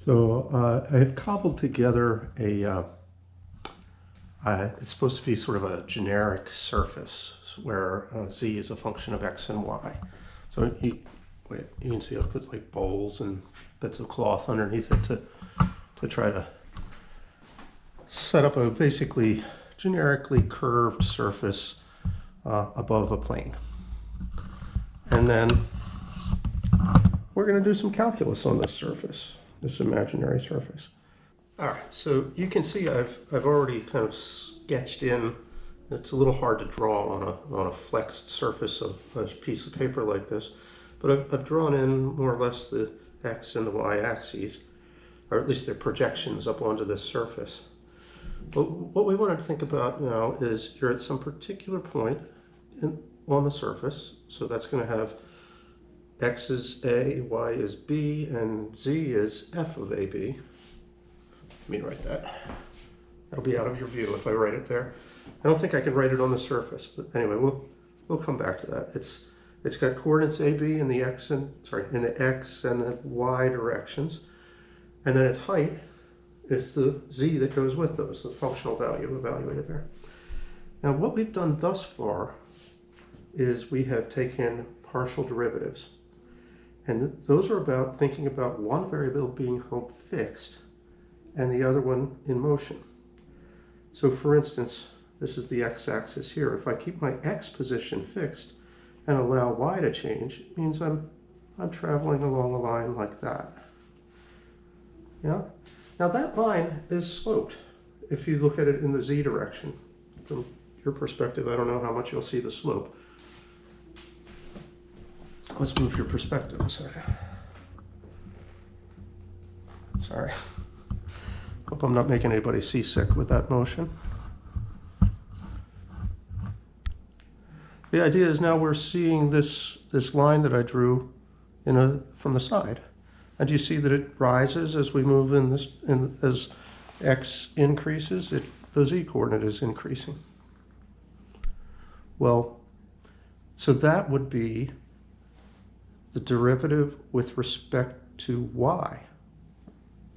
So I have cobbled together it's supposed to be sort of a generic surface where z is a function of x and y. So you can see I've put like bowls and bits of cloth underneath it to try to set up a basically generically curved surface above a plane. And then we're going to do some calculus on this surface, this imaginary surface. All right, so you can see I've already kind of sketched in. It's a little hard to draw on a flexed surface of a piece of paper like this, but I've drawn in more or less the x and the y axes, or at least their projections up onto this surface. But what we want to think about now is you're at some particular point on the surface, so that's going to have x is a, y is b, and z is f of ab. Let me write that. That'll be out of your view if I write it there. I don't think I can write it on the surface, but anyway, we'll come back to that. It's got coordinates a, b in the x and in the x and the y directions, and then its height is the z that goes with those, the functional value evaluated there. Now, what we've done thus far is we have taken partial derivatives, and those are about thinking about one variable being held fixed and the other one in motion. So for instance, this is the x-axis here. If I keep my x position fixed and allow y to change, it means I'm traveling along a line like that. Yeah? Now that line is sloped if you look at it in the z direction. From your perspective, I don't know how much you'll see the slope. Let's move your perspective a second. Sorry. Hope I'm not making anybody seasick with that motion. The idea is now we're seeing this line that I drew from the side. And you see that it rises as we move as x increases, the z coordinate is increasing. Well, so that would be the derivative with respect to y.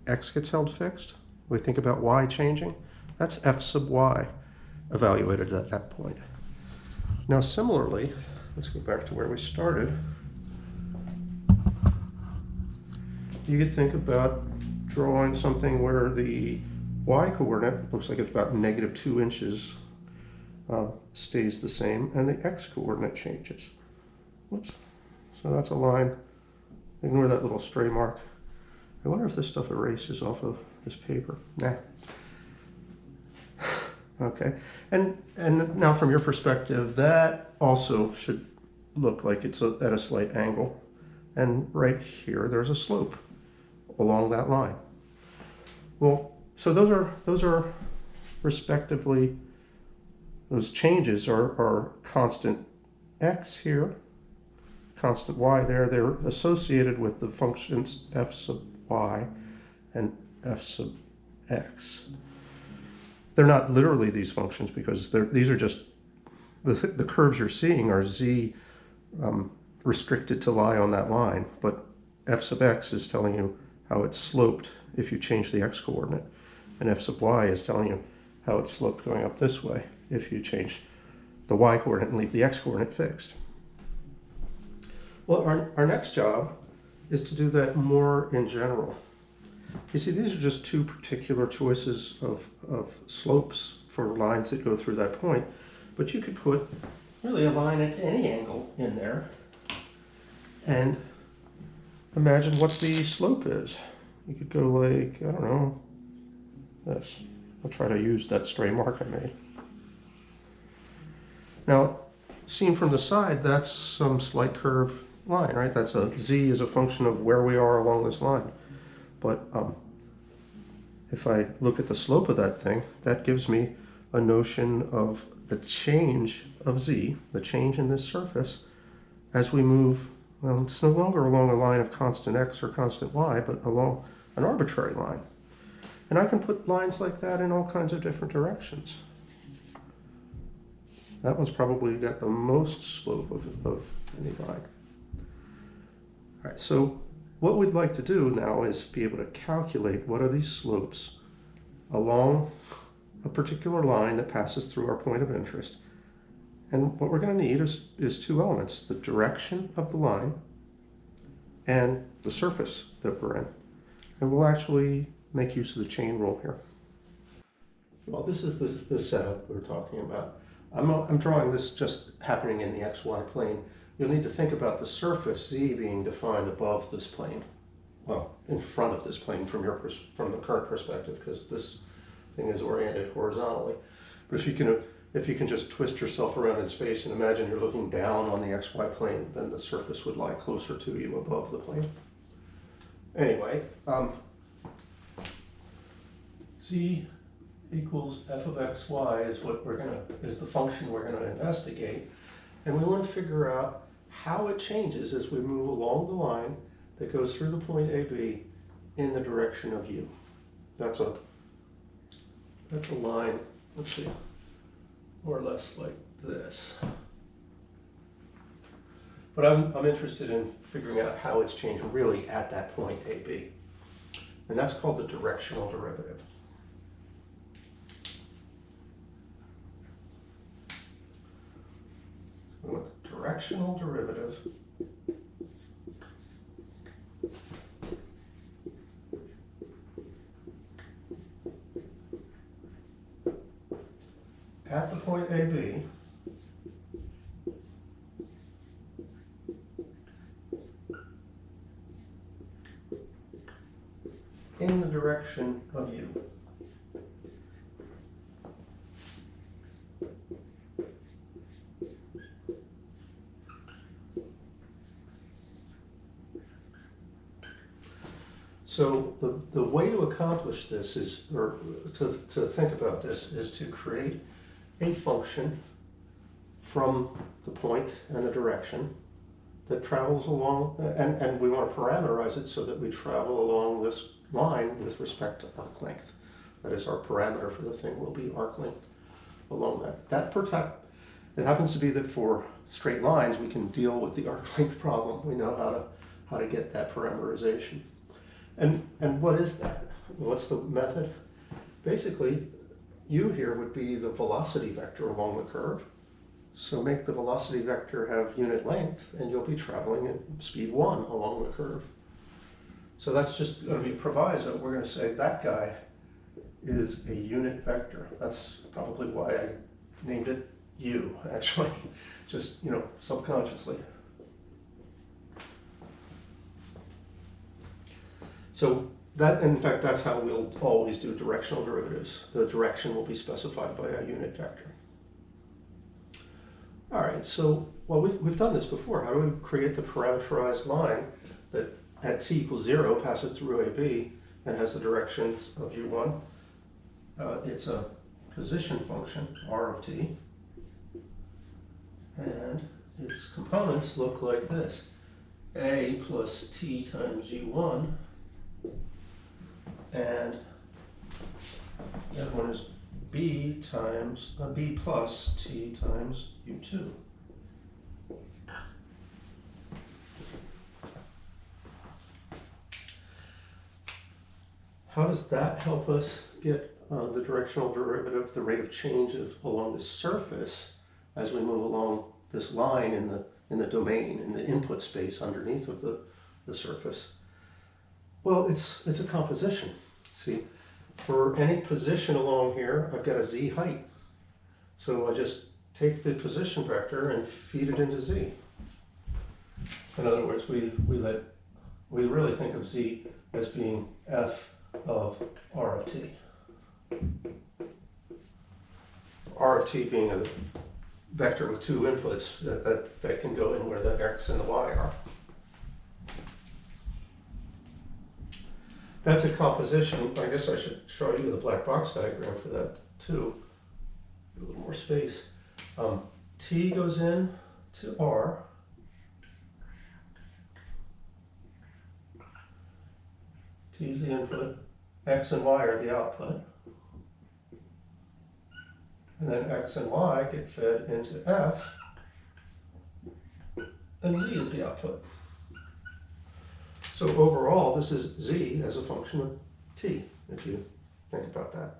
X gets held fixed. We think about y changing. That's f sub y evaluated at that point. Now similarly, let's go back to where we started. You could think about drawing something where the y coordinate looks like it's about -2 inches, stays the same, and the x coordinate changes. Whoops. So that's a line. Ignore that little stray mark. I wonder if this stuff erases off of this paper. Nah. Okay. And now from your perspective, that also should look like it's at a slight angle. And right here, there's a slope along that line. Well, so those are respectively, those changes are constant x here, constant y there. They're associated with the functions f sub y and f sub x. They're not literally these functions because these are just, the curves you're seeing are z restricted to lie on that line, but f sub x is telling you how it's sloped if you change the x coordinate, and f sub y is telling you how it's sloped going up this way if you change the y coordinate and leave the x coordinate fixed. Well, our next job is to do that more in general. You see, these are just two particular choices of slopes for lines that go through that point, but you could put really a line at any angle in there and imagine what the slope is. You could go like, I don't know, this. I'll try to use that stray mark I made. Now, seen from the side, that's some slight curve line, right? That's a z is a function of where we are along this line. But if I look at the slope of that thing, that gives me a notion of the change of z, the change in this surface, as we move. Well, it's no longer along a line of constant x or constant y, but along an arbitrary line. And I can put lines like that in all kinds of different directions. That one's probably got the most slope of any line. All right, so what we'd like to do now is be able to calculate what are these slopes along a particular line that passes through our point of interest. And what we're going to need is two elements, the direction of the line and the surface that we're in. And we'll actually make use of the chain rule here. Well, this is the setup we're talking about. I'm drawing this just happening in the XY plane. You'll need to think about the surface Z being defined above this plane. Well, in front of this plane from the current perspective, because this thing is oriented horizontally. But if you can just twist yourself around in space and imagine you're looking down on the XY plane, then the surface would lie closer to you above the plane. Anyway, Z equals f of xy is the function we're gonna investigate, and we want to figure out how it changes as we move along the line that goes through the point AB in the direction of u. That's a line, let's see, more or less like this. But I'm interested in figuring out how it's changed really at that point AB. And that's called the directional derivative. With the directional derivative at the point AB in the direction of u. So the way to accomplish this is, or to think about this, is to create a function from the point and the direction that travels along, and we want to parameterize it so that we travel along this line with respect to arc length. That is, our parameter for the thing will be arc length along that. It happens to be that for straight lines we can deal with the arc length problem. We know how to get that parameterization. And what is that? What's the method? Basically, u here would be the velocity vector along the curve. So make the velocity vector have unit length, and you'll be traveling at speed 1 along the curve. So that's just going to be proviso. We're going to say that guy is a unit vector. That's probably why I named it u, actually, just, subconsciously. So that, in fact, that's how we'll always do directional derivatives. The direction will be specified by a unit vector. All right, so, well, we've done this before. How do we create the parameterized line that at t equals 0 passes through AB and has the directions of u1? It's a position function, r of t, and its components look like this. A plus t times u1, and the other one is b plus t times u2. How does that help us get the directional derivative, the rate of change along the surface as we move along this line in the domain, in the input space underneath of the surface? Well, it's a composition. See, for any position along here, I've got a z height. So I just take the position vector and feed it into z. In other words, we really think of z as being f of r of t. R of t being a vector with two inputs that can go in where the x and the y are. That's a composition. I guess I should show you the black box diagram for that too. A little more space. T goes in to R. T is the input. X and Y are the output. And then X and Y get fed into F. And Z is the output. So overall, this is z as a function of t, if you think about that.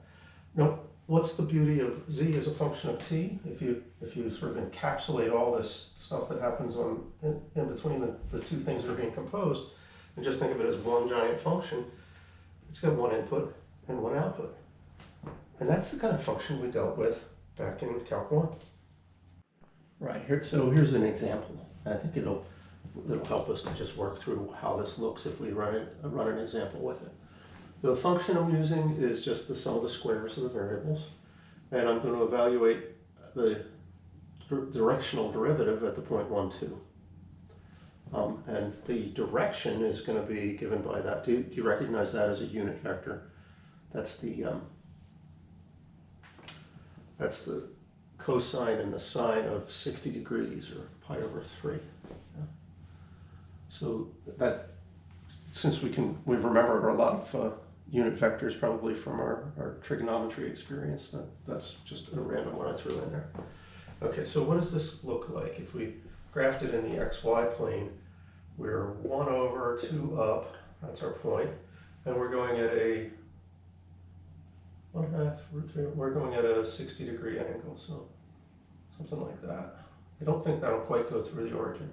Now, what's the beauty of z as a function of t? If you sort of encapsulate all this stuff that happens in between the two things that are being composed, and just think of it as one giant function, it's got one input and one output. And that's the kind of function we dealt with back in Calc 1. Right, so here's an example. I think it'll help us to just work through how this looks if we run an example with it. The function I'm using is just the sum of the squares of the variables, and I'm going to evaluate the directional derivative at the point 1, 2. And the direction is going to be given by that. Do you recognize that as a unit vector? That's the cosine and the sine of 60 degrees, or pi over 3. Yeah. So that, since we've remembered a lot of unit vectors probably from our trigonometry experience, that's just a random one I threw in there. Okay, so what does this look like? If we graphed it in the xy plane, we're 1 over 2 up, that's our point, and we're going at a 1/2 root 3, we're going at a 60-degree angle, so something like that. I don't think that'll quite go through the origin.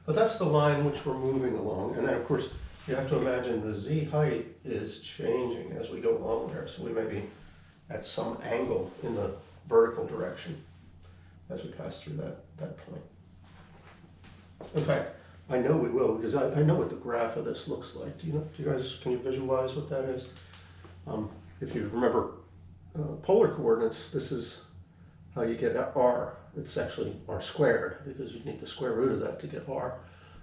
But that's the line which we're moving along, and then of course you have to imagine the z height is changing as we go along there, so we may be at some angle in the vertical direction as we pass through that point. In fact, I know we will, because I know what the graph of this looks like. Do you guys, can you visualize what that is? If you remember polar coordinates, this is how you get r. It's actually r squared, because you need the square root of that to get r.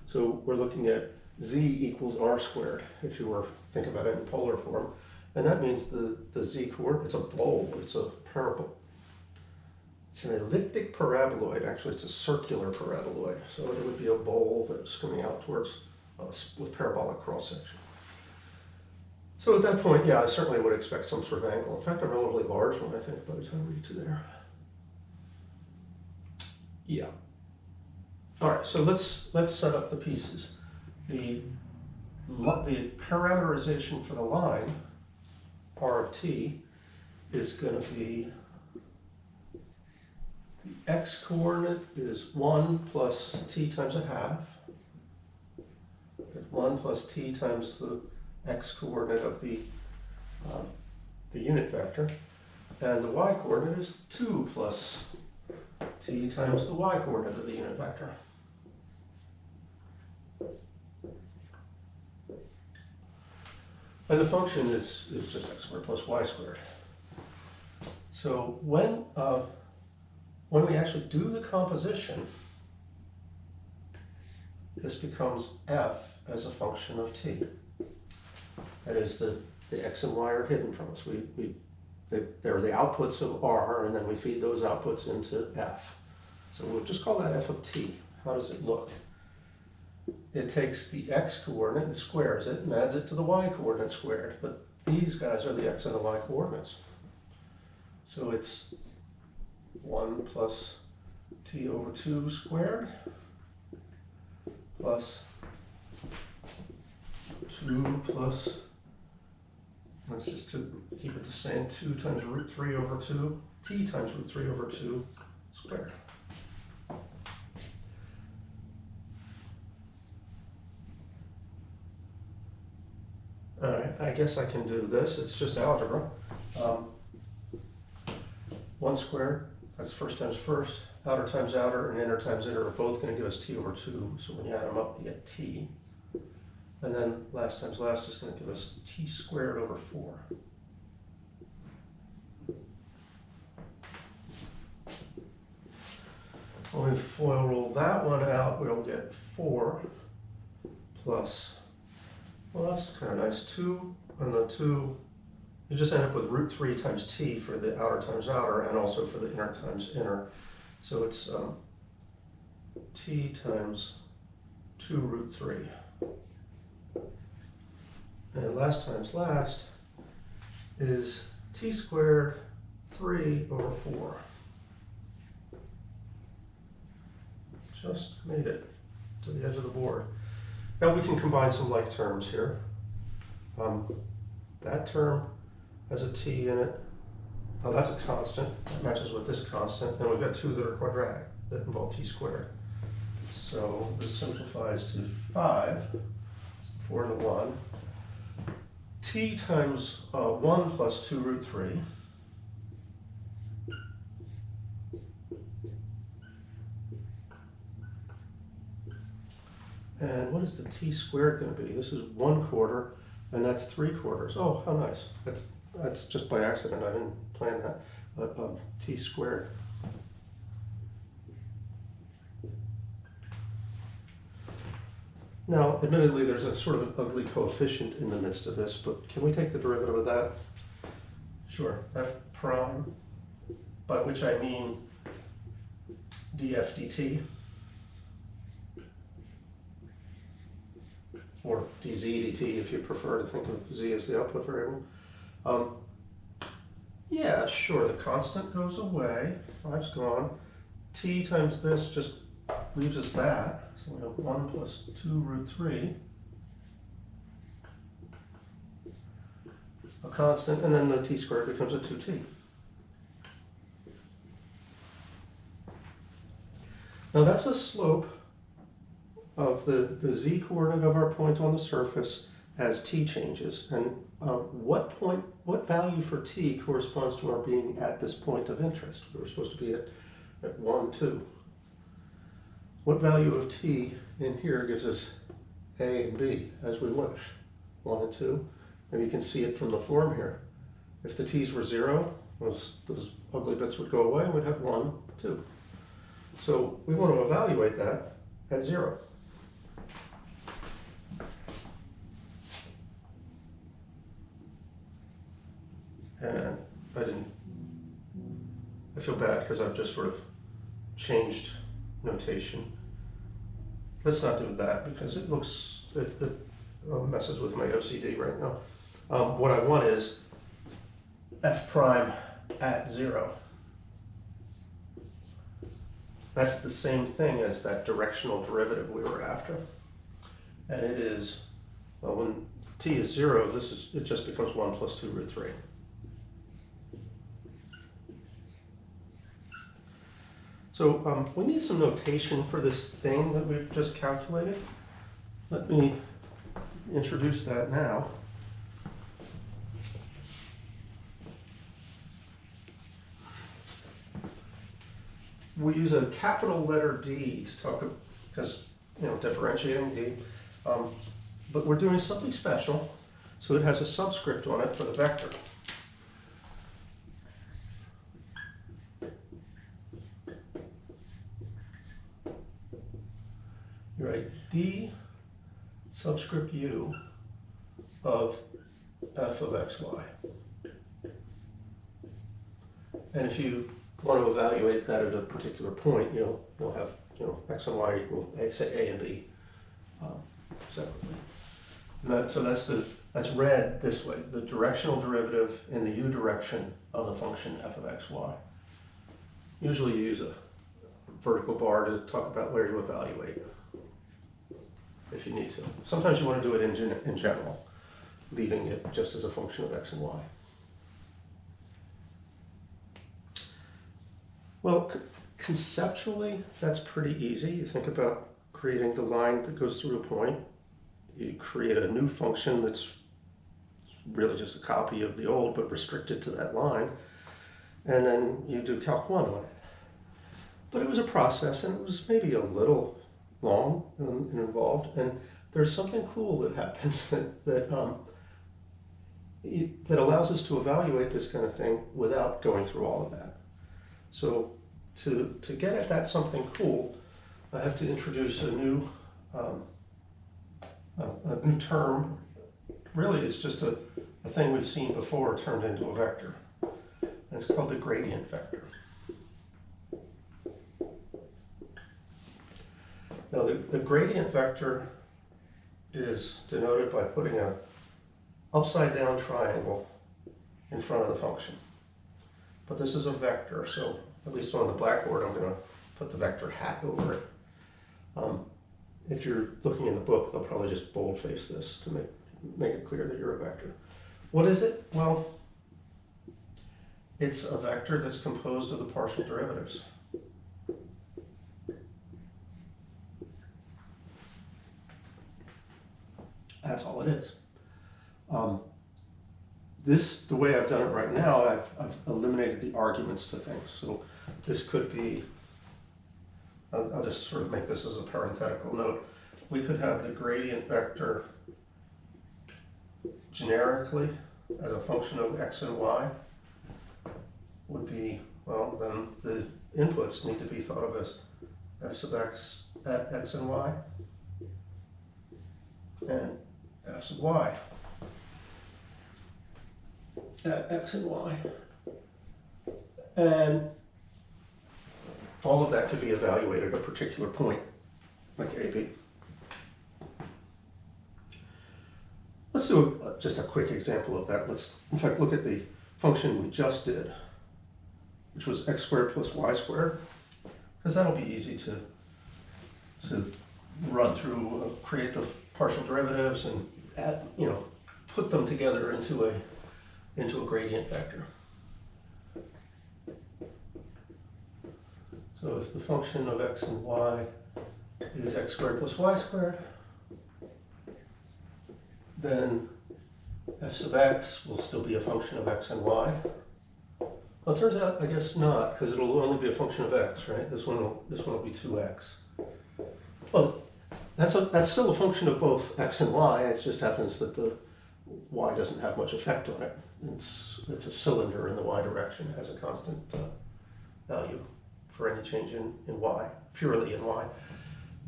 So we're looking at z equals r squared, if you were think about it in polar form. And that means the z coordinate, it's a bowl, it's a parabol. It's an elliptic paraboloid. Actually, it's a circular paraboloid. So it would be a bowl that's coming out towards us with parabolic cross-section. So at that point, yeah, I certainly would expect some sort of angle. In fact, a relatively large one, I think, by the time we get to there. Yeah. All right, so let's set up the pieces. The parameterization for the line, r of t, is going to be the x coordinate is 1 plus t times a half. 1 plus t times the x coordinate of the unit vector, and the y coordinate is 2 plus t times the y coordinate of the unit vector. And the function is just x squared plus y squared. So when we actually do the composition, this becomes f as a function of t. That is, the x and y are hidden from us. They're the outputs of r, and then we feed those outputs into f. So we'll just call that f of t. How does it look? It takes the x coordinate and squares it and adds it to the y coordinate squared. But these guys are the x and the y coordinates. So it's 1 plus t over 2 squared plus 2 plus, let's just to keep it the same, 2 times root 3 over 2, t times root 3 over 2 squared. All right, I guess I can do this. It's just algebra. 1 squared, that's first times first, outer times outer, and inner times inner are both going to give us t over 2. So when you add them up, you get t. And then last times last is going to give us t squared over 4. When we FOIL roll that one out, we'll get 4 plus, well, that's kind of nice, 2, and the 2, you just end up with root 3 times t for the outer times outer, and also for the inner times inner. So it's t times 2 root 3. And last times last is t squared 3 over 4. Just made it to the edge of the board. Now we can combine some like terms here. That term has a t in it. Oh, that's a constant. That matches with this constant. And we've got two that are quadratic that involve t squared. So this simplifies to 5. It's 4 to 1. T times 1 plus 2 root 3. And what is the t squared going to be? This is 1/4, and that's 3/4. Oh, how nice. That's just by accident. I didn't plan that. But t squared. Now, admittedly, there's a sort of ugly coefficient in the midst of this, but can we take the derivative of that? Sure. F prime, by which I mean df dt, or dz dt if you prefer to think of z as the output variable. Yeah, sure, the constant goes away, 5's gone. T times this just leaves us that. So we have 1 plus 2 root 3. A constant, and then the t squared becomes a 2t. Now that's a slope of the z coordinate of our point on the surface as t changes. And what value for t corresponds to our being at this point of interest? We're supposed to be at 1, 2. What value of t in here gives us a and b as we wish? 1 and 2. And you can see it from the form here. If the t's were 0, those ugly bits would go away and we'd have 1, 2. So we want to evaluate that at 0. And I feel bad because I've just sort of changed notation. Let's not do that because it messes with my OCD right now. What I want is f prime at 0. That's the same thing as that directional derivative we were after. And it is, well, when t is 0, it just becomes 1 plus 2 root 3. So we need some notation for this thing that we've just calculated. Let me introduce that now. We use a capital letter D to talk, because, differentiating D. But we're doing something special, so it has a subscript on it for the vector. You write d subscript u of f of xy. And if you want to evaluate that at a particular point, you'll have x and y equal say a and b separately. And so that's read this way: the directional derivative in the u direction of the function f of xy. Usually you use a vertical bar to talk about where you evaluate, if you need to. Sometimes you want to do it in general, leaving it just as a function of x and y. Well, conceptually, that's pretty easy. You think about creating the line that goes through a point. You create a new function that's really just a copy of the old, but restricted to that line. And then you do calc 1 on it. But it was a process, and it was maybe a little long and involved. And there's something cool that happens that allows us to evaluate this kind of thing without going through all of that. So to get at that something cool, I have to introduce a new term. Really, it's just a thing we've seen before turned into a vector. And it's called the gradient vector. Now, the gradient vector is denoted by putting an upside-down triangle in front of the function. But this is a vector, so at least on the blackboard, I'm going to put the vector hat over it. if you're looking in the book, they'll probably just boldface this to make it clear that you're a vector. What is it? Well, it's a vector that's composed of the partial derivatives. That's all it is. The way I've done it right now, I've eliminated the arguments to things. So this could be, I'll just sort of make this as a parenthetical note. We could have the gradient vector generically as a function of x and y would be, well, then the inputs need to be thought of as f sub x at x and y and f sub y at x and y. And all of that could be evaluated at a particular point, like AB. Let's do just a quick example of that. Let's, in fact, look at the function we just did, which was x squared plus y squared, because that'll be easy to run through, create the partial derivatives and add, put them together into a gradient vector. So if the function of x and y is x squared plus y squared, then f sub x will still be a function of x and y. Well, it turns out, I guess not, because it'll only be a function of x, right? This one will be 2x. Well, that's still a function of both x and y. It just happens that the y doesn't have much effect on it. It's a cylinder in the y direction. It has a constant value for any change in y, purely in y.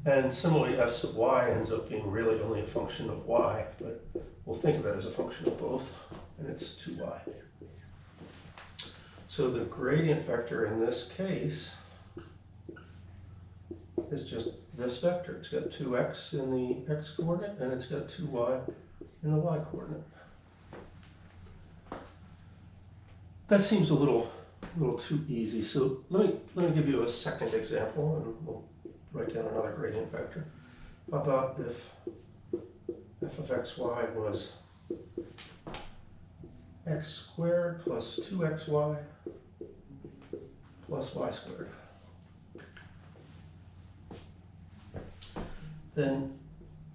And similarly, f sub y ends up being really only a function of y, but we'll think of it as a function of both, and it's 2y. So the gradient vector in this case is just this vector. It's got 2x in the x coordinate, and it's got 2y in the y coordinate. That seems a little too easy. So let me give you a second example, and we'll write down another gradient vector. How about if f of xy was x squared plus 2xy plus y squared? Then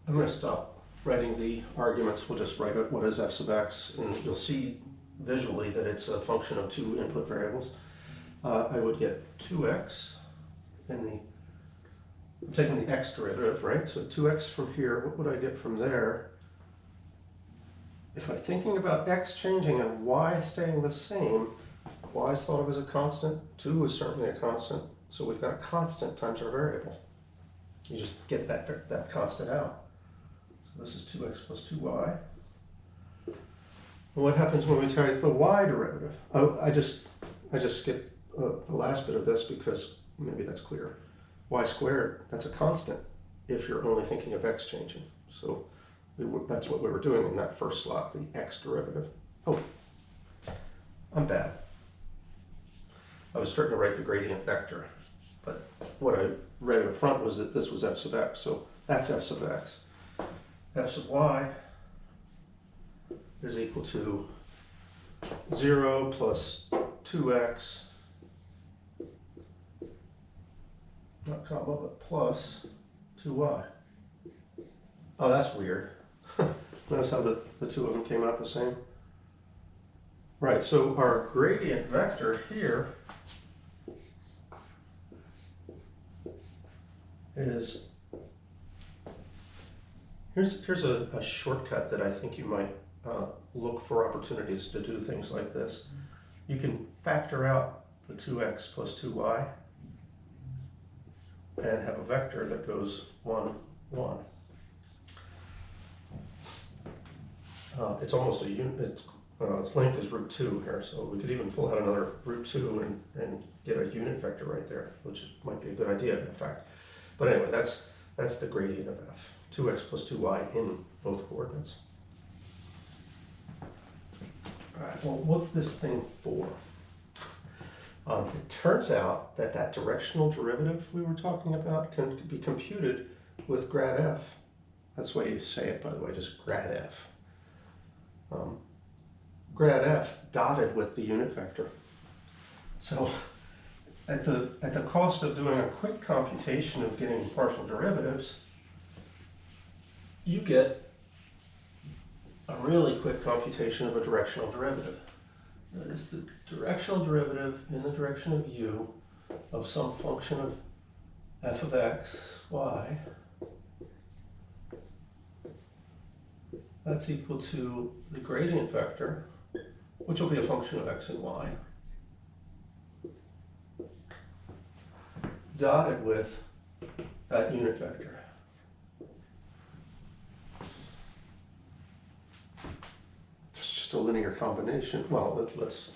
I'm going to stop writing the arguments. We'll just write out what is f sub x, and you'll see visually that it's a function of two input variables. I would get 2x in the, I'm taking the x derivative, right? So 2x from here, what would I get from there? If I'm thinking about x changing and y staying the same, y is thought of as a constant, 2 is certainly a constant, so we've got a constant times our variable. You just get that constant out. So this is 2x plus 2y. And what happens when we take the y derivative? Oh, I just skipped the last bit of this because maybe that's clear. Y squared, that's a constant if you're only thinking of x changing. So that's what we were doing in that first slot, the x derivative. Oh, I'm bad. I was starting to write the gradient vector, but what I read up front was that this was f sub x, so that's f sub x. F sub y is equal to 0 plus 2x, not comma, but plus 2y. Oh, that's weird. Notice how the two of them came out the same? Right, so our gradient vector here is, here's a shortcut that I think you might look for opportunities to do things like this. You can factor out the 2x plus 2y and have a vector that goes 1, 1. It's almost a unit, its length is root 2 here, so we could even pull out another root 2 and get a unit vector right there, which might be a good idea, in fact. But anyway, that's the gradient of f, 2x plus 2y in both coordinates. All right, well, what's this thing for? It turns out that directional derivative we were talking about can be computed with grad f. That's the way you say it, by the way, just grad f. Grad f dotted with the unit vector. So at the cost of doing a quick computation of getting partial derivatives, you get a really quick computation of a directional derivative. That is the directional derivative in the direction of u of some function of f of x, y. That's equal to the gradient vector, which will be a function of x and y, dotted with that unit vector. It's just a linear combination. Well, let's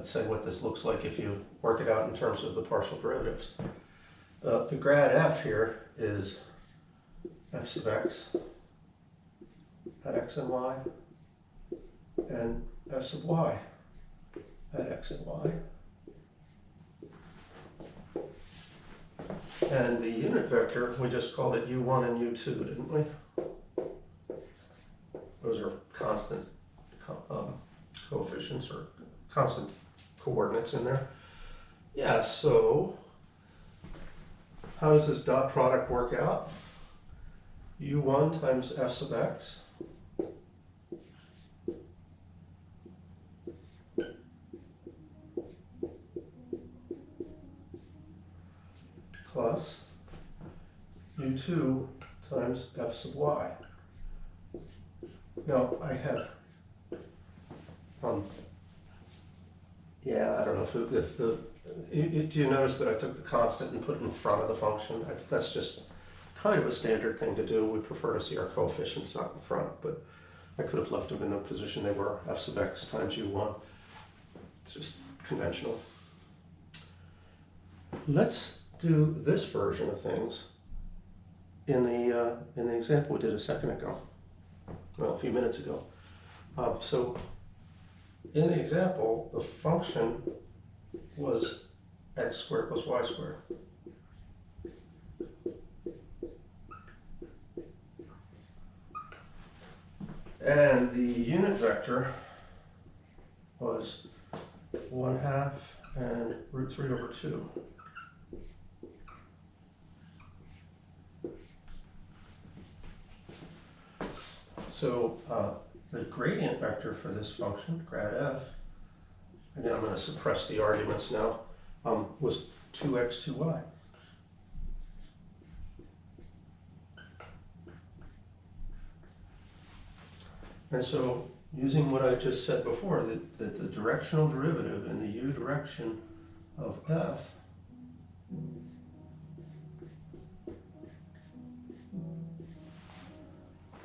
say what this looks like if you work it out in terms of the partial derivatives. The grad f here is f sub x at x and y, and f sub y at x and y. And the unit vector, we just called it u1 and u2, didn't we? Those are constant coefficients or constant coordinates in there. Yeah, so how does this dot product work out? u1 times f sub x plus u2 times f sub y. Now I have, yeah, I don't know if the, do you notice that I took the constant and put it in front of the function? That's just kind of a standard thing to do. We prefer to see our coefficients not in front, but I could have left them in the position they were, f sub x times u1. It's just conventional. Let's do this version of things in the example we did a second ago, well, a few minutes ago. So in the example, the function was x squared plus y squared. And the unit vector was 1/2 and root 3 over 2. So the gradient vector for this function, grad f, again I'm going to suppress the arguments now, was 2x, 2y. And so using what I just said before, that the directional derivative in the u direction of f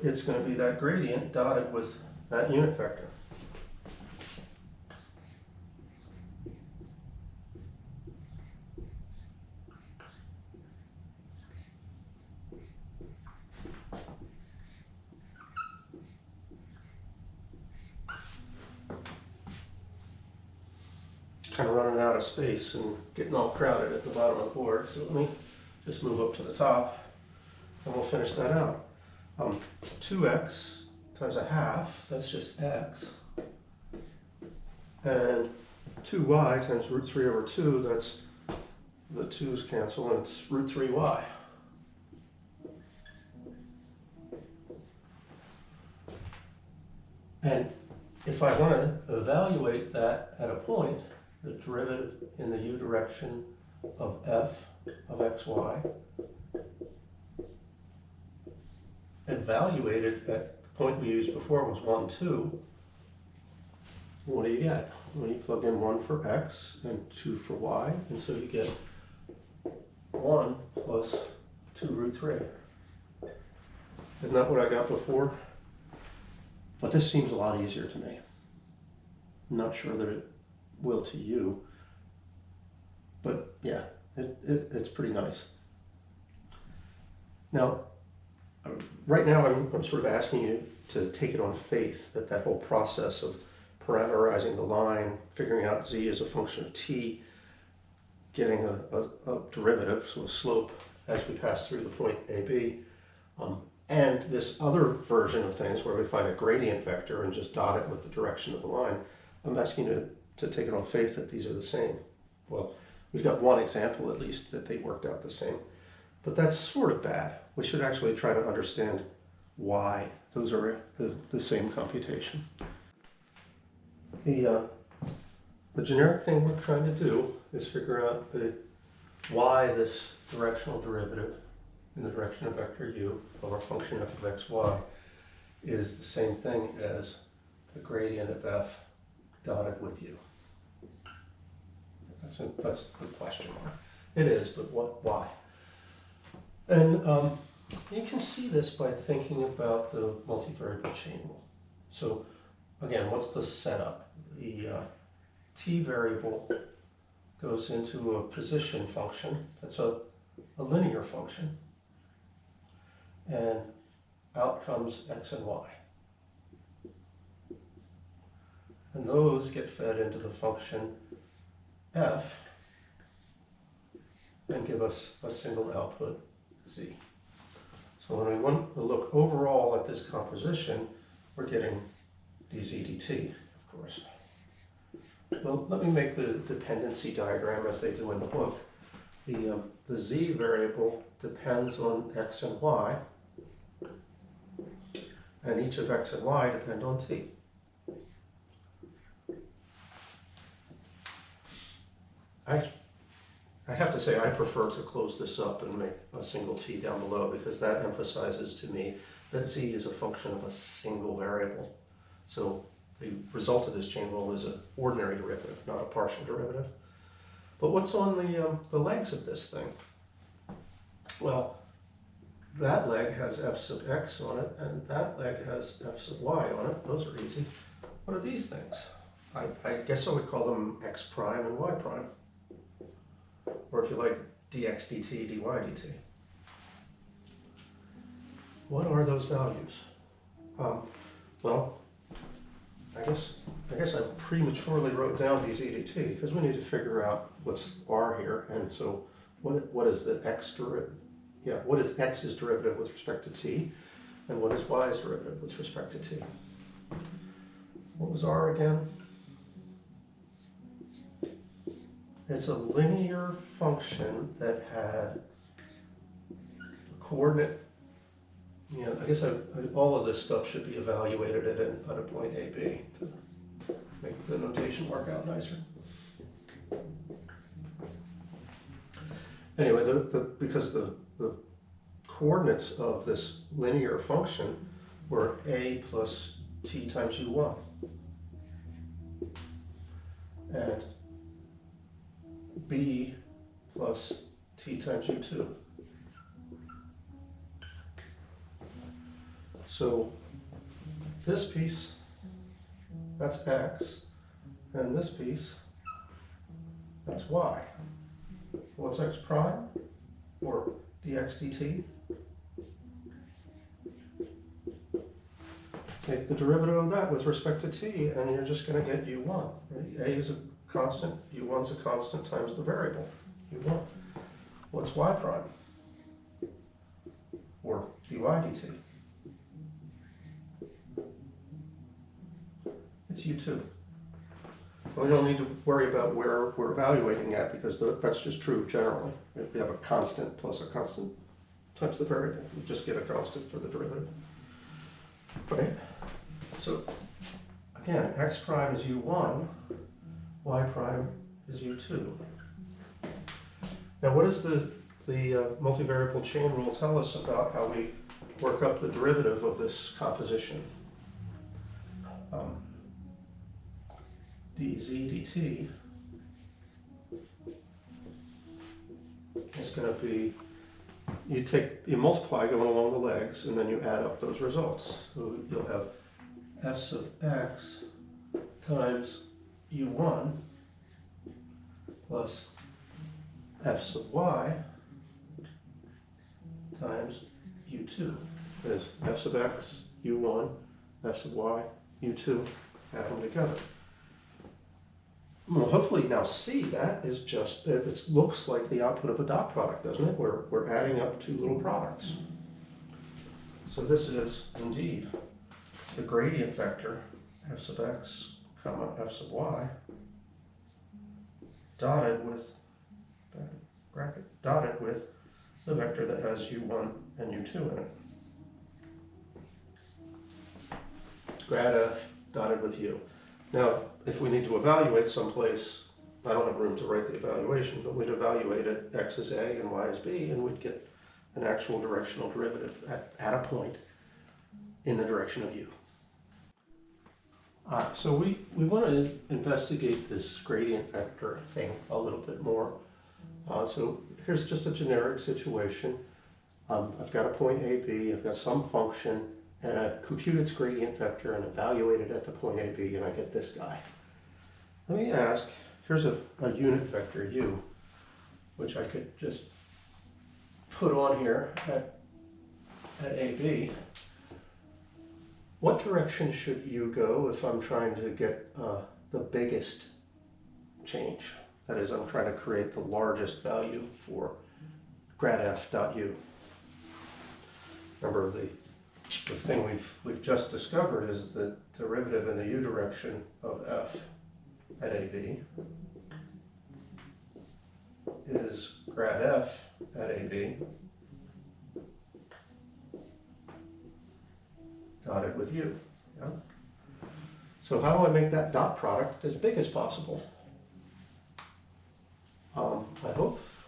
it's going to be that gradient dotted with that unit vector. Kind of running out of space and getting all crowded at the bottom of the board, so let me just move up to the top and we'll finish that out. 2x times 1/2, that's just x, and 2y times root 3 over 2, that's the 2's cancel and it's root 3y. And if I want to evaluate that at a point, the derivative in the u direction of f of xy, evaluated at the point we used before was 1, 2. What do you get? Well, you plug in 1 for x and 2 for y, and so you get 1 plus 2 root 3. Isn't that what I got before? But this seems a lot easier to me. I'm not sure that it will to you, but yeah, it's pretty nice. Now, right now I'm sort of asking you to take it on faith that that whole process of parameterizing the line, figuring out z as a function of t, getting a derivative, so a slope as we pass through the point AB, And this other version of things where we find a gradient vector and just dot it with the direction of the line, I'm asking you to take it on faith that these are the same. Well, we've got one example at least that they worked out the same. But that's sort of bad. We should actually try to understand why those are the same computation. The generic thing we're trying to do is figure out why this directional derivative in the direction of vector u of our function f of xy is the same thing as the gradient of f dotted with u. That's the question mark. It is, but why? And you can see this by thinking about the multivariable chain rule. So again, what's the setup? The t variable goes into a position function. That's a linear function. And out comes x and y. And those get fed into the function f and give us a single output z. So when we want to look overall at this composition, we're getting dz dt, of course. Well, let me make the dependency diagram as they do in the book. The z variable depends on x and y, and each of x and y depend on t. I have to say I prefer to close this up and make a single t down below because that emphasizes to me that z is a function of a single variable. So the result of this chain rule is an ordinary derivative, not a partial derivative. But what's on the legs of this thing? Well, that leg has f sub x on it, and that leg has f sub y on it. Those are easy. What are these things? I guess I would call them x prime and y prime. Or if you like, dx dt, dy dt. What are those values? Well, I guess I prematurely wrote down dz dt because we need to figure out what's r here, and so what is the x derivative? Yeah, what is x's derivative with respect to t, and what is y's derivative with respect to t? What was r again? It's a linear function that had a coordinate. You know, I guess all of this stuff should be evaluated at a point A, B to make the notation work out nicer. Anyway, because the coordinates of this linear function were a plus t times u1. And b plus t times u2. So this piece, that's x, and this piece, that's y. What's x prime, or dx dt? Take the derivative of that with respect to t, and you're just going to get u1. Right? A is a constant, u1's a constant times the variable, u1. What's y prime? Or dy dt? It's u2. We don't need to worry about where we're evaluating at because that's just true generally. If we have a constant plus a constant times the variable, we just get a constant for the derivative. Right? So again, x prime is u1, y prime is u2. Now what does the multivariable chain rule tell us about how we work up the derivative of this composition? dz dt is going to be, you multiply going along the legs and then you add up those results. So you'll have f sub x times u1 plus f sub y times u2. There's f sub x, u1, f sub y, u2, add them together. Well, hopefully now see that is just, it looks like the output of a dot product, doesn't it? We're adding up two little products. So this is indeed the gradient vector f sub x comma f sub y dotted with the vector that has u1 and u2 in it. Grad f dotted with u. Now, if we need to evaluate someplace, I don't have room to write the evaluation, but we'd evaluate it x is a and y is b, and we'd get an actual directional derivative at a point in the direction of u. So we want to investigate this gradient vector thing a little bit more. So here's just a generic situation. I've got a point A, B, I've got some function, and I compute its gradient vector and evaluate it at the point A, B, and I get this guy. Let me ask, here's a unit vector u, which I could just put on here at AB. What direction should u go if I'm trying to get the biggest change? That is, I'm trying to create the largest value for grad f dot u. Remember, the thing we've just discovered is the derivative in the u direction of f at AB is grad f at AB dotted with u. Yeah? So how do I make that dot product as big as possible?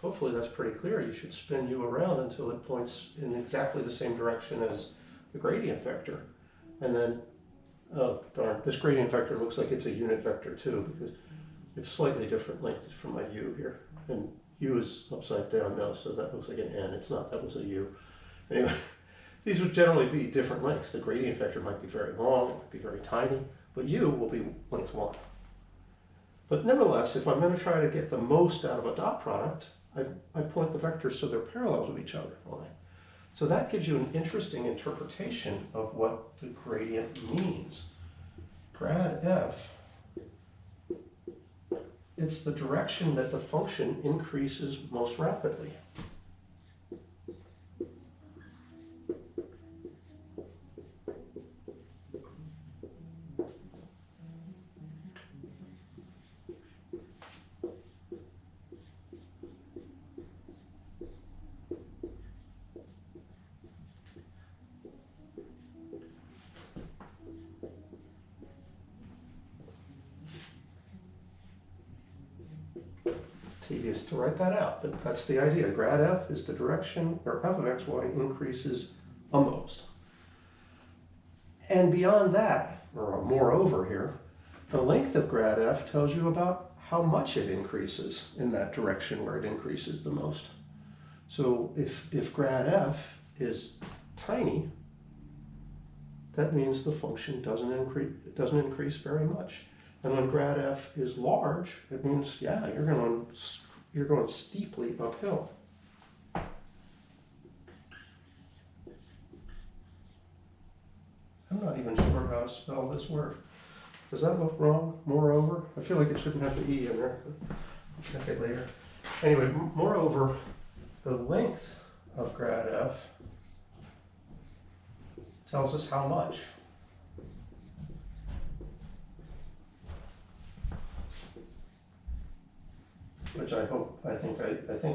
Hopefully that's pretty clear. You should spin u around until it points in exactly the same direction as the gradient vector. And then, oh darn, this gradient vector looks like it's a unit vector too, because it's slightly different lengths from my u here. And u is upside down now, so that looks like an n. It's not, that was a u. Anyway, these would generally be different lengths. The gradient vector might be very long, it might be very tiny, but u will be length 1. But nevertheless, if I'm going to try to get the most out of a dot product, I point the vectors so they're parallel to each other. So that gives you an interesting interpretation of what the gradient means. Grad f, it's the direction that the function increases most rapidly. Tedious to write that out, but that's the idea. Grad f is the direction where f of xy increases the most. And beyond that, or moreover here, the length of grad f tells you about how much it increases in that direction where it increases the most. So if grad f is tiny, that means the function doesn't increase very much. And when grad f is large, it means, yeah, you're going steeply uphill. I'm not even sure how to spell this word. Does that look wrong? Moreover? I feel like it shouldn't have the E in there. I'll check it later. Anyway, moreover, the length of grad f tells us how much. Which I think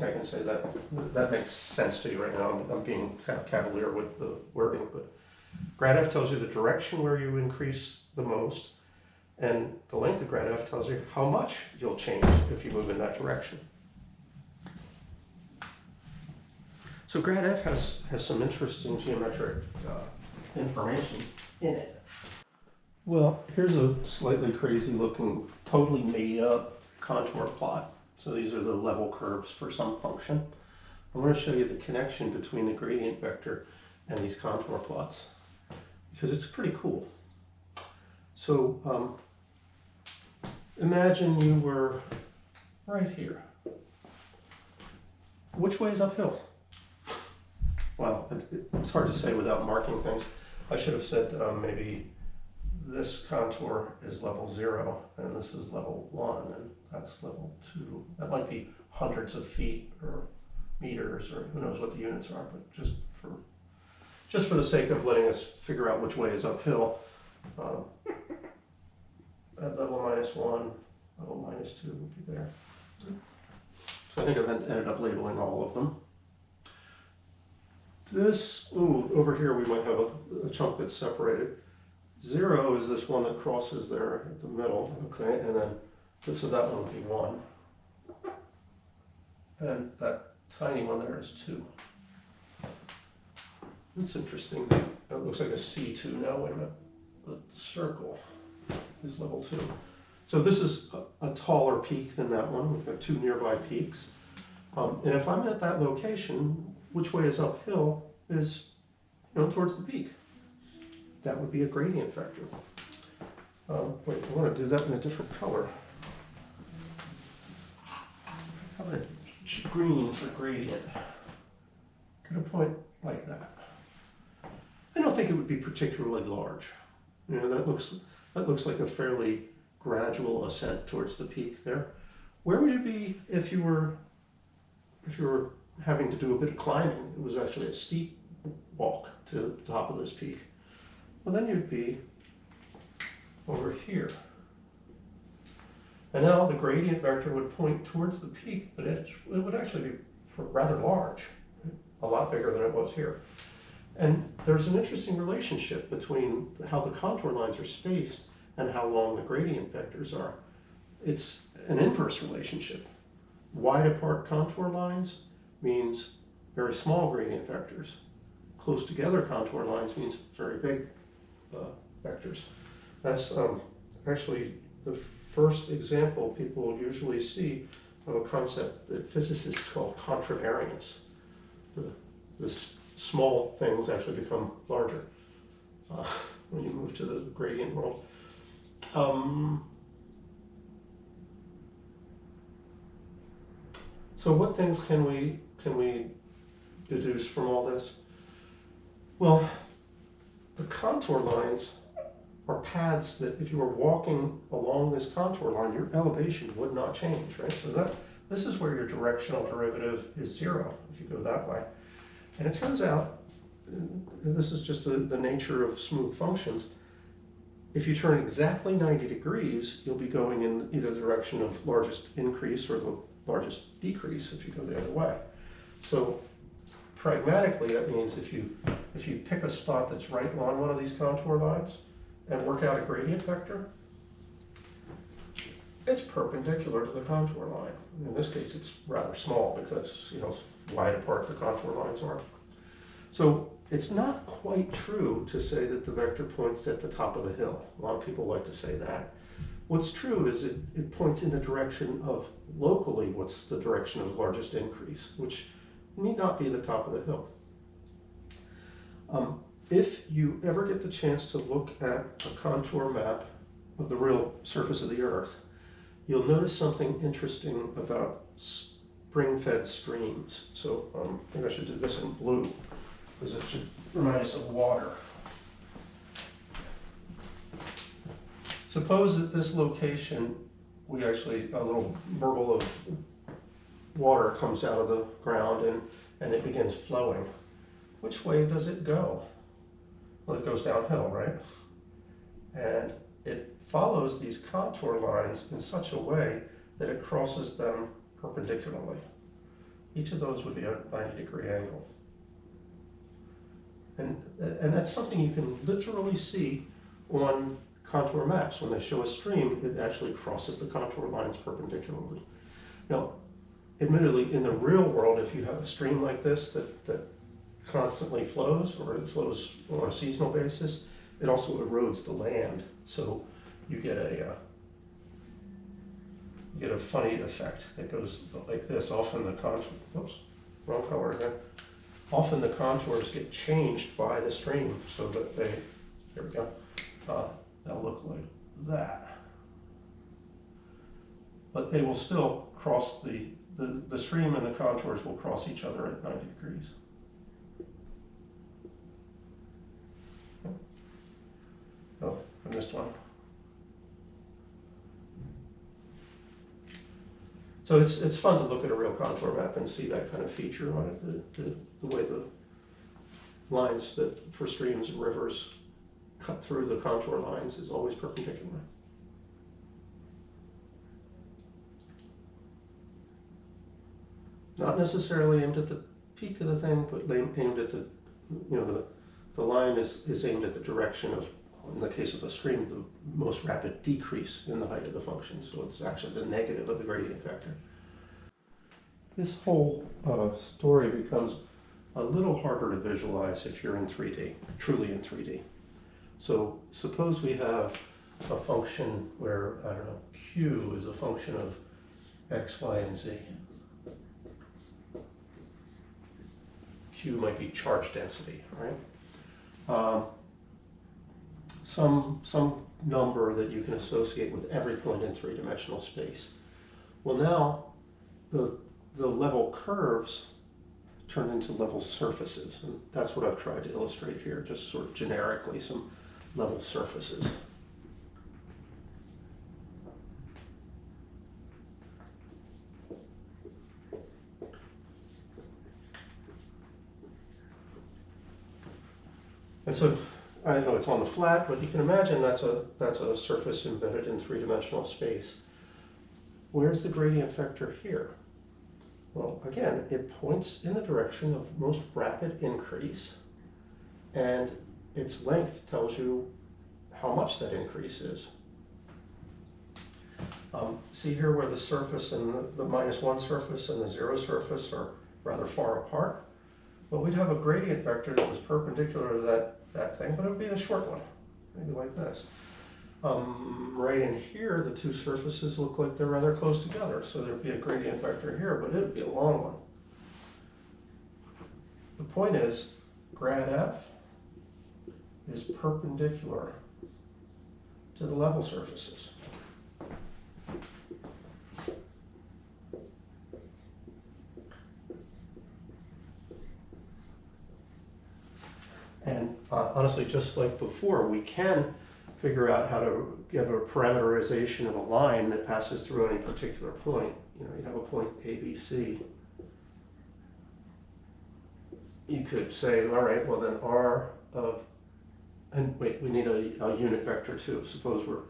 I can say that makes sense to you right now. I'm being kind of cavalier with the wording, but grad f tells you the direction where you increase the most, and the length of grad f tells you how much you'll change if you move in that direction. So grad f has some interesting geometric information in it. Well, here's a slightly crazy looking, totally made up contour plot. So these are the level curves for some function. I'm going to show you the connection between the gradient vector and these contour plots, because it's pretty cool. So imagine you were right here. Which way is uphill? Well, it's hard to say without marking things. I should have said maybe this contour is level 0 and this is level 1 and that's level 2. That might be hundreds of feet or meters or who knows what the units are, but just for just for the sake of letting us figure out which way is uphill, at level -1, level -2 will be there. So I think I've ended up labeling all of them. This, over here we might have a chunk that's separated. 0 is this one that crosses there at the middle, okay, and then, so that one would be 1. And that tiny one there is 2. That's interesting. It looks like a C2 now. Wait a minute. The circle is level 2. So this is a taller peak than that one. We've got 2 nearby peaks. And if I'm at that location, which way is uphill is, towards the peak. That would be a gradient vector. Wait, I want to do that in a different color. How about green for gradient? Get a point like that. I don't think it would be particularly large. That looks like a fairly gradual ascent towards the peak there. Where would you be if you were having to do a bit of climbing? It was actually a steep walk to the top of this peak. Well, then you'd be over here. And now the gradient vector would point towards the peak, but it would actually be rather large, a lot bigger than it was here. And there's an interesting relationship between how the contour lines are spaced and how long the gradient vectors are. It's an inverse relationship. Wide apart contour lines means very small gradient vectors. Close together contour lines means very big vectors. That's actually the first example people usually see of a concept that physicists call contravariance. The small things actually become larger when you move to the gradient world. So what things can we deduce from all this? Well, the contour lines are paths that if you were walking along this contour line, your elevation would not change, right? So this is where your directional derivative is 0, if you go that way. And it turns out, this is just the nature of smooth functions, if you turn exactly 90 degrees, you'll be going in either the direction of largest increase or the largest decrease if you go the other way. So pragmatically, that means if you pick a spot that's right on one of these contour lines and work out a gradient vector, it's perpendicular to the contour line. In this case, it's rather small because, wide apart the contour lines are. So it's not quite true to say that the vector points at the top of the hill. A lot of people like to say that. What's true is it points in the direction of, locally, what's the direction of largest increase, which need not be the top of the hill. If you ever get the chance to look at a contour map of the real surface of the Earth, you'll notice something interesting about spring-fed streams. So I think I should do this in blue, because it should remind us of water. Suppose at this location, a little burble of water comes out of the ground and it begins flowing. Which way does it go? Well, it goes downhill, right? And it follows these contour lines in such a way that it crosses them perpendicularly. Each of those would be a 90-degree angle. And that's something you can literally see on contour maps. When they show a stream, it actually crosses the contour lines perpendicularly. Now, admittedly, in the real world, if you have a stream like this that constantly flows, or it flows on a seasonal basis, it also erodes the land. So you get a funny effect that goes like this. Often the wrong color again. Often the contours get changed by the stream so that there we go, they'll look like that. But they will still cross the stream and the contours will cross each other at 90 degrees. Oh, I missed one. So it's fun to look at a real contour map and see that kind of feature on it, the way lines that for streams and rivers cut through the contour lines is always perpendicular. Not necessarily aimed at the peak of the thing, but aimed at the, the line is aimed at the direction of, in the case of a stream, the most rapid decrease in the height of the function. So it's actually the negative of the gradient vector. This whole story becomes a little harder to visualize if you're in 3D, truly in 3D. So suppose we have a function where, I don't know, Q is a function of X, Y, and Z. Q might be charge density, right? Some number that you can associate with every point in three-dimensional space. Well, now the level curves turn into level surfaces, and that's what I've tried to illustrate here, just sort of generically, some level surfaces. And so, I know it's on the flat, but you can imagine that's a surface embedded in three-dimensional space. Where's the gradient vector here? Well, again, it points in the direction of most rapid increase, and its length tells you how much that increase is. See here where the surface and the -1 surface and the 0 surface are rather far apart? Well, we'd have a gradient vector that was perpendicular to that thing, but it would be a short one, maybe like this. Right in here, the two surfaces look like they're rather close together, so there'd be a gradient vector here, but it'd be a long one. The point is, grad f is perpendicular to the level surfaces. And honestly, just like before, we can figure out how to give a parameterization of a line that passes through any particular point. You have a point A, B, C. You could say, all right, well then R of, and wait, we need a unit vector too. Suppose we're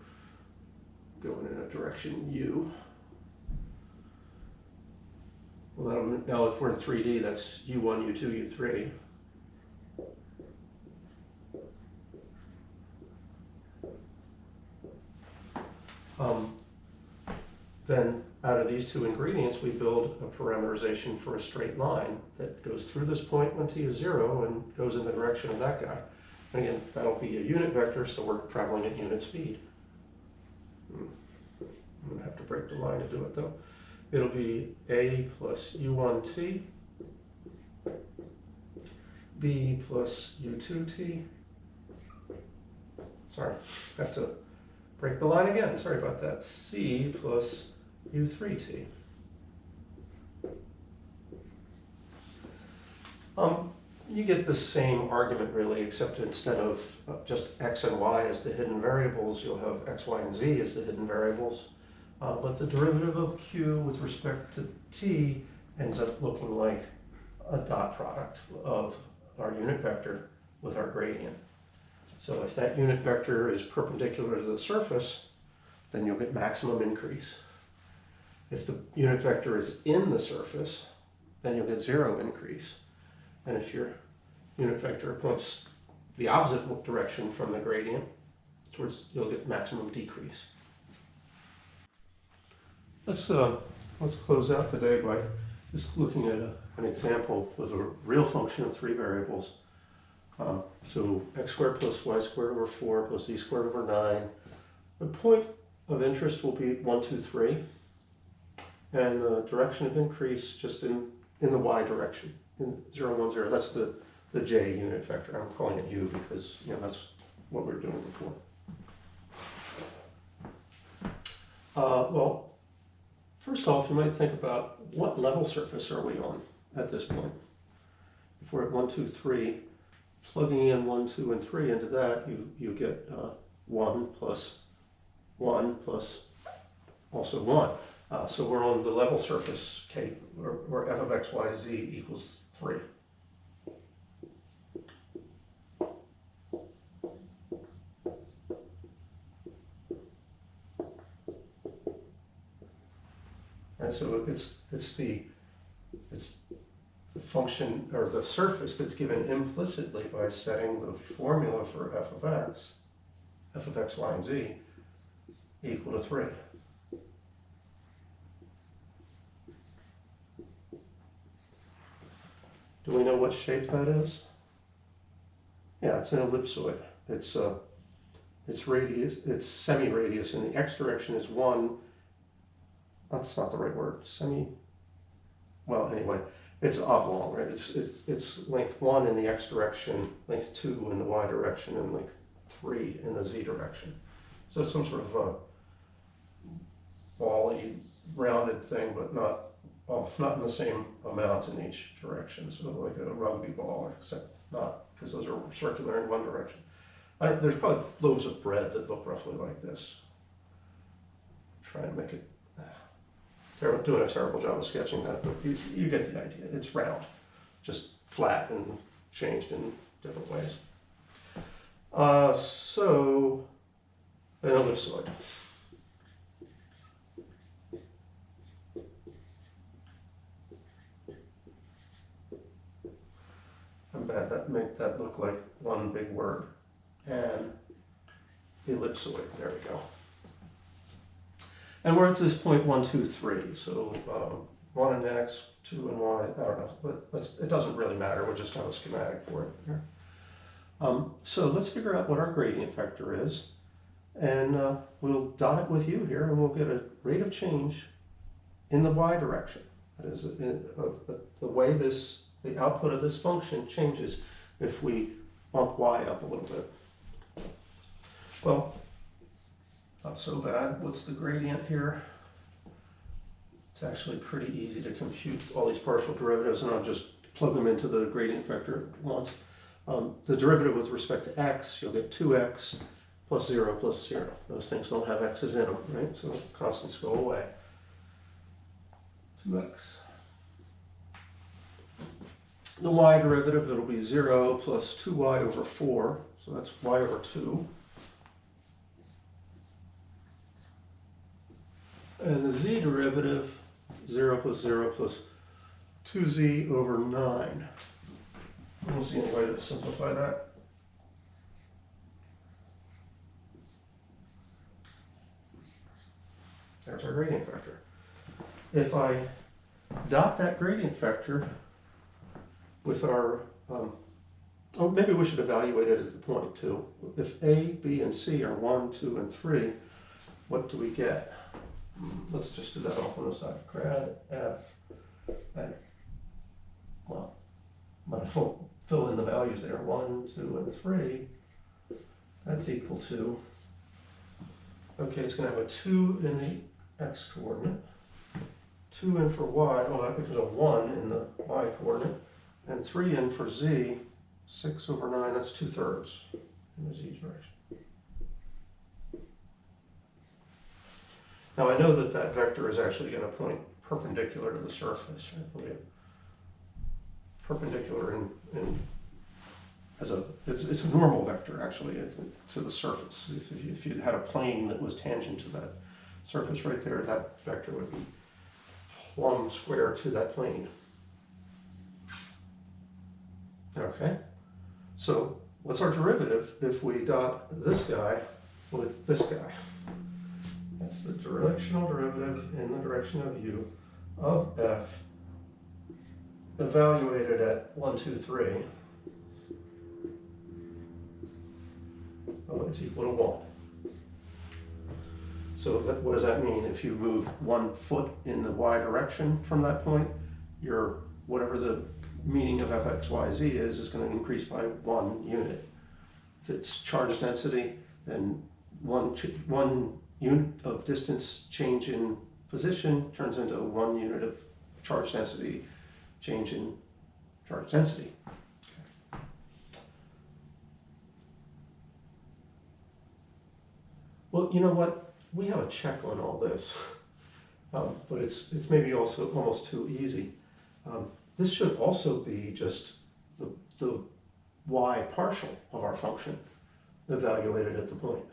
going in a direction U. Well, now if we're in 3D, that's U1, U2, U3. Then out of these two ingredients, we build a parameterization for a straight line that goes through this point when t is 0 and goes in the direction of that guy. And again, that'll be a unit vector, so we're traveling at unit speed. I'm going to have to break the line to do it though. It'll be A plus U1t, B plus U2t. Sorry, I have to break the line again. Sorry about that. C plus U3t. You get the same argument really, except instead of just x and y as the hidden variables, you'll have x, y, and z as the hidden variables. But the derivative of q with respect to t ends up looking like a dot product of our unit vector with our gradient. So if that unit vector is perpendicular to the surface, then you'll get maximum increase. If the unit vector is in the surface, then you'll get 0 increase. And if your unit vector points the opposite direction from the gradient, you'll get maximum decrease. Let's close out today by just looking at an example with a real function of 3 variables. So x squared plus y squared over 4 plus z squared over 9. The point of interest will be 1, 2, 3. And the direction of increase just in the y direction, in 0, 1, 0. That's the j unit vector. I'm calling it u because that's what we were doing before. Well, first off, you might think about what level surface are we on at this point? If we're at 1, 2, 3, plugging in 1, 2, and 3 into that, you get 1 plus 1 plus also 1. So we're on the level surface, K, where f of x, y, z equals 3. And so it's the function or the surface that's given implicitly by setting the formula for f of x, y, and z equal to 3. Do we know what shape that is? Yeah, it's an ellipsoid. It's radius, it's semi-radius, and the x direction is 1. That's not the right word. Well, anyway, it's oblong, right? It's length 1 in the x direction, length 2 in the y direction, and length 3 in the z direction. So it's some sort of a bally, rounded thing, but not in the same amount in each direction. So like a rugby ball, except not, because those are circular in one direction. There's probably loaves of bread that look roughly like this. Try and make it. They're doing a terrible job of sketching that, but you get the idea. It's round, just flat and changed in different ways. So, an ellipsoid. I'm bad. Make that look like one big word. And ellipsoid. There we go. And we're at this point 1, 2, 3. So 1 in x, 2 in y. I don't know, but it doesn't really matter. We'll just have a schematic for it here. So let's figure out what our gradient vector is, and we'll dot it with you here, and we'll get a rate of change in the y direction. That is, the way the output of this function changes if we bump y up a little bit. Well, not so bad. What's the gradient here? It's actually pretty easy to compute all these partial derivatives, and I'll just plug them into the gradient vector once. The derivative with respect to x, you'll get 2x plus 0 plus 0. Those things don't have x's in them, right? So constants go away. 2x. The y derivative, it'll be 0 plus 2y over 4. So that's y over 2. And the z derivative, 0 plus 0 plus 2z over 9. I don't see any way to simplify that. There's our gradient vector. If I dot that gradient vector with our, oh, maybe we should evaluate it at the point too. If A, B, and C are 1, 2, and 3, what do we get? Let's just do that off on the side. Grad f at, well, might as well fill in the values there. 1, 2, and 3. That's equal to, okay, it's going to have a 2 in the x coordinate, 2 in for y, oh, that becomes a 1 in the y coordinate, and 3 in for z, 6 over 9, that's 2/3 in the z direction. Now I know that that vector is actually going to point perpendicular to the surface. Right? Perpendicular it's a normal vector actually to the surface. If you had a plane that was tangent to that surface right there, that vector would be plumb square to that plane. Okay, so what's our derivative if we dot this guy with this guy? That's the directional derivative in the direction of u of f evaluated at 1, 2, 3. Oh, it's equal to 1. So what does that mean? If you move 1 foot in the y direction from that point, your whatever the meaning of fx, y, z is going to increase by 1 unit. If it's charge density, then one unit of distance change in position turns into 1 unit of charge density change in charge density. Okay. Well, you know what? We have a check on all this, but it's maybe also almost too easy. This should also be just the y partial of our function evaluated at the point.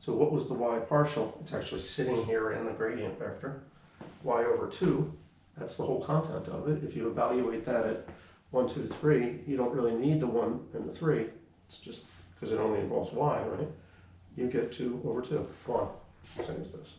So what was the y partial? It's actually sitting here in the gradient vector. y over 2. That's the whole content of it. If you evaluate that at 1, 2, 3, you don't really need the 1 and the 3. It's just because it only involves y, right? You get 2 over 2. Go on. Same as this.